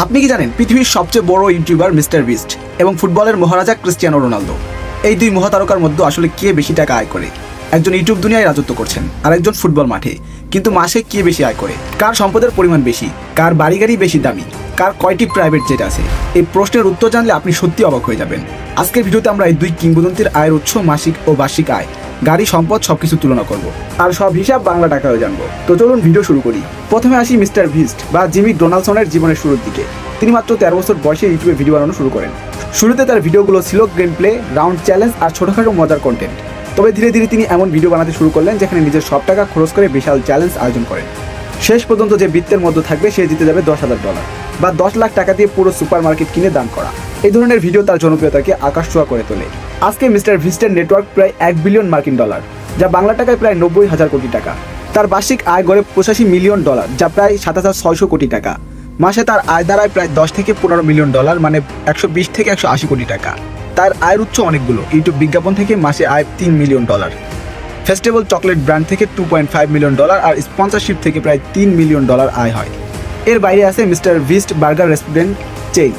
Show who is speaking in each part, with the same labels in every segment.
Speaker 1: আপনি কি জানেন পৃথিবীর সবচেয়ে বড় ইউটিউবার মিস্টার বিস্ট এবং ফুটবলের মহারাজা ক্রিস্টিয়ানো রোনালদো, এই দুই মহাতারকার মধ্যে আসলে কে বেশি টাকা আয় করে? একজন ইউটিউব দুনিয়ায় রাজত্ব করছেন আর একজন ফুটবল মাঠে, কিন্তু মাসে কে বেশি আয় করে? কার সম্পদের পরিমাণ বেশি? কার বাড়ি গাড়ি বেশি দামি? কার কয়টি প্রাইভেট জেট আছে? এই প্রশ্নের উত্তর জানলে আপনি সত্যি অবাক হয়ে যাবেন। আজকের ভিডিওতে আমরা এই দুই কিংবদন্তির আয়ের উৎস, মাসিক ও বার্ষিক আয়, গাড়ি, সম্পদ সবকিছু তুলনা করব আর সব হিসাব বাংলা টাকায় জানবো। তো চলুন ভিডিও শুরু করি। প্রথমে আসি মিস্টার বিস্ট বা জিমি ডোনাল্ডসনের জীবনের শুরুর দিকে। তিনি মাত্র 13 বছর বয়সে ইউটিউবে ভিডিও বানানো শুরু করেন। শুরুতে তার ভিডিওগুলো ছিল গেম প্লে, রাউন্ড চ্যালেঞ্জ আর ছোটখাটো মজার কন্টেন্ট। তবে ধীরে ধীরে তিনি এমন ভিডিও বানাতে শুরু করলেন যেখানে নিজের সব টাকা খরচ করে বিশাল চ্যালেঞ্জ আয়োজন করেন। শেষ পর্যন্ত যে বৃত্তের মধ্যে থাকবে সে জিতে যাবে $10,000 বা 10 লাখ টাকা দিয়ে পুরো সুপার মার্কেট কিনে দান করা। এই ধরনের ভিডিও তার জনপ্রিয়তাকে আকাশছোঁয়া করে তোলে। আজকে মিস্টার বিস্টের নেটওয়ার্ক প্রায় $1 বিলিয়ন, যা বাংলা টাকায় প্রায় 90,000 কোটি টাকা। তার বার্ষিক আয় গড়ে $85 মিলিয়ন, যা প্রায় 7,600 কোটি টাকা। মাসে তার আয় দাঁড়ায় প্রায় $10 থেকে $15 মিলিয়ন, মানে 120 থেকে 180 কোটি টাকা। তার আয়ের উৎস অনেকগুলো। ইউটিউব বিজ্ঞাপন থেকে মাসে আয় $3 মিলিয়ন, ফেস্টিভ্যাল চকলেট ব্র্যান্ড থেকে $2.5 মিলিয়ন আর স্পন্সরশিপ থেকে প্রায় $3 মিলিয়ন আয় হয়। এর বাইরে আছে mister beast burger restaurant chain,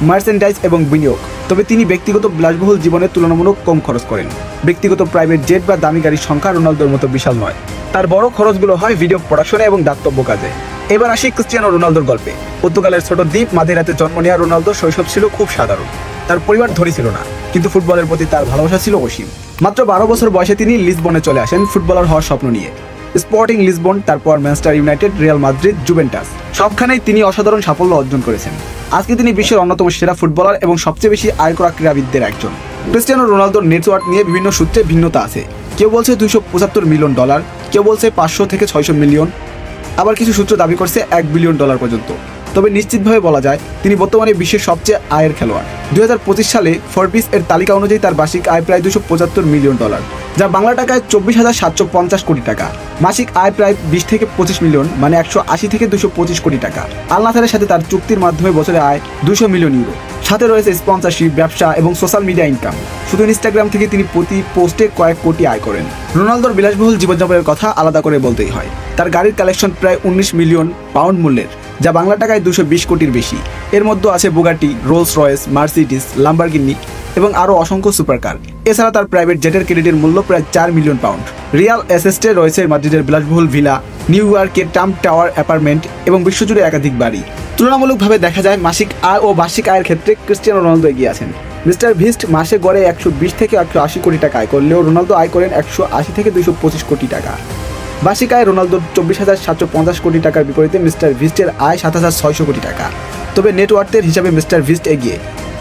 Speaker 1: merchandise এবং বিনিয়োগ। তবে তিনি ব্যক্তিগত বিলাসবহুল জীবনে তুলনামূলক কম খরচ করেন। ব্যক্তিগত প্রাইভেট জেট বা দামি গাড়ির সংখ্যা রোনালদোর মতো বিশাল নয়। তার বড় খরচগুলো হয় ভিডিও প্রোডাকশনে এবং দাতব্য কাজে। এবার আসি ক্রিস্টিয়ানো রোনালদোর গল্পে। পর্তুগালের ছোট দ্বীপ মাদেরাতে জন্ম নেওয়া রোনালদোর শৈশব ছিল খুব সাধারণ। তার পরিবার ধনী ছিল না, কিন্তু ফুটবলের প্রতি তার ভালোবাসা ছিল অসীম। মাত্র 12 বছর বয়সে তিনি লিসবনে চলে আসেন ফুটবলার হওয়ার স্বপ্ন নিয়ে। স্পোর্টিং লিসবন, তারপর Manchester United, Real Madrid, Juventus, সবখানেই তিনি অসাধারণ সাফল্য অর্জন করেছেন। আজকে তিনি বিশ্বের অন্যতম সেরা ফুটবলার এবং সবচেয়ে বেশি আয় করা ক্রীড়াবিদদের একজন। ক্রিস্টিয়ানো রোনালদোর নেটওয়ার্ক নিয়ে বিভিন্ন সূত্রে ভিন্নতা আছে। কেউ বলছে $275 মিলিয়ন, কেউ বলছে 500 থেকে 600 মিলিয়ন, আবার কিছু সূত্র দাবি করছে $1 বিলিয়ন পর্যন্ত। তবে নিশ্চিতভাবে বলা যায় তিনি বর্তমানে বিশ্বের সবচেয়ে আয়ের খেলোয়াড়। 2025 সালে ফোর্বস এর তালিকা অনুযায়ী তার বার্ষিক আয় প্রায় $275 মিলিয়ন, যা বাংলা টাকায় 24,750 কোটি টাকা। মাসিক আয় প্রায় 20 থেকে 25 মিলিয়ন, মানে 180 থেকে 225 কোটি টাকা। আল নাসরের সাথে তার চুক্তির মাধ্যমে বছরে আয় $200 মিলিয়ন। সাথে রয়েছে স্পন্সরশিপ, ব্যবসা এবং সোশ্যাল মিডিয়া ইনকাম। শুধু ইনস্টাগ্রাম থেকে তিনি প্রতি পোস্টে কয়েক কোটি আয় করেন। রোনালদোর বিলাসবহুল জীবনযাপনের কথা আলাদা করে বলতেই হয়। তার গাড়ির কালেকশন প্রায় $19 মিলিয়ন মূল্যের, যা বাংলা টাকায় 220 কোটির বেশি। এর মধ্যে আছে Bugatti, Rolls Royce, Mercedes, Lamborghini এবং আরও অসংখ্য সুপারকার। এছাড়া তার প্রাইভেট জেটের ক্রেডিটের মূল্য প্রায় $4 মিলিয়ন। রিয়াল এস্টেটে রয়েছে মাদ্রিদের বিলাসবহুল ভিলা, নিউ ইয়র্কের ট্রাম্প টাওয়ার অ্যাপার্টমেন্ট এবং বিশ্বজুড়ে একাধিক বাড়ি। তুলনামূলকভাবে দেখা যায় মাসিক আয় ও বার্ষিক আয়ের ক্ষেত্রে ক্রিস্টিয়ানো রোনালদো এগিয়ে আছেন। মিস্টার বিস্ট মাসে গড়ে 120 থেকে 180 কোটি টাকা আয় করলেও রোনালদো আয় করেন 180 থেকে 225 কোটি টাকা। বার্ষিক আয় রোনালদোর 24,750 কোটি টাকার বিপরীতে মিস্টার বিস্টের আয় 7,600 কোটি টাকা। তবে নেটওয়ার্থের হিসাবে মিস্টার বিস্ট এগিয়ে।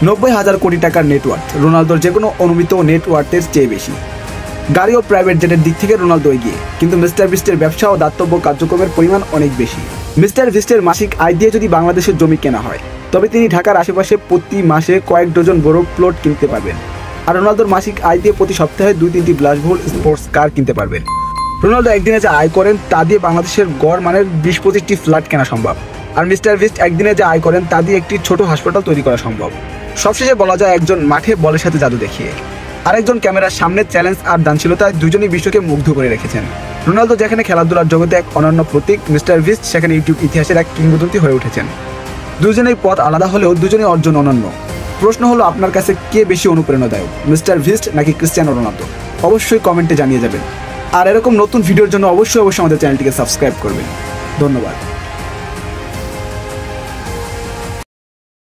Speaker 1: 90,000 কোটি টাকার নেটওয়ার্থ রোনালদোর যে কোনো অনুমিত নেটওয়ার্থের চেয়ে বেশি। গাড়ি ও প্রাইভেট জেটের দিক থেকে রোনালদো এগিয়ে, কিন্তু মিস্টার বিস্টের ব্যবসা ও দাতব্য কার্যক্রমের পরিমাণ অনেক বেশি। মিস্টার বিস্টের মাসিক আয় দিয়ে যদি বাংলাদেশের জমি কেনা হয়, তবে তিনি ঢাকার আশেপাশে প্রতি মাসে কয়েক ডজন বড় প্লট কিনতে পারবেন। আর রোনালদোর মাসিক আয় দিয়ে প্রতি সপ্তাহে 2-3টি বিলাসবহুল স্পোর্টস কার কিনতে পারবেন। রোনালদো একদিনে যা আয় করেন তা দিয়ে বাংলাদেশের গড় মানের 20-25টি ফ্ল্যাট কেনা সম্ভব। আর মিস্টার বিস্ট একদিনে যা আয় করেন তা দিয়ে একটি ছোট হাসপাতাল তৈরি করা সম্ভব। সবশেষে বলা যায় একজন মাঠে বলের সাথে জাদু দেখিয়ে, আরেকজন ক্যামেরার সামনে চ্যালেঞ্জ আর দানশীলতায় দুজনই বিশ্বকে মুগ্ধ করে রেখেছেন। রোনালদো যেখানে খেলাধুলার জগতে এক অনন্য প্রতীক, মিস্টার বিস্ট সেখানে ইউটিউব ইতিহাসের এক কিংবদন্তি হয়ে উঠেছেন। দুজনেই পথ আলাদা হলেও দুজনেই অর্জন অনন্য। প্রশ্ন হলো আপনার কাছে কে বেশি অনুপ্রেরণাদায়ক, মিস্টার বিস্ট নাকি ক্রিস্টিয়ানো রোনালদো? অবশ্যই কমেন্টে জানিয়ে যাবেন। আর এরকম নতুন ভিডিওর জন্য অবশ্যই আমাদের চ্যানেলটিকে সাবস্ক্রাইব করবেন। ধন্যবাদ।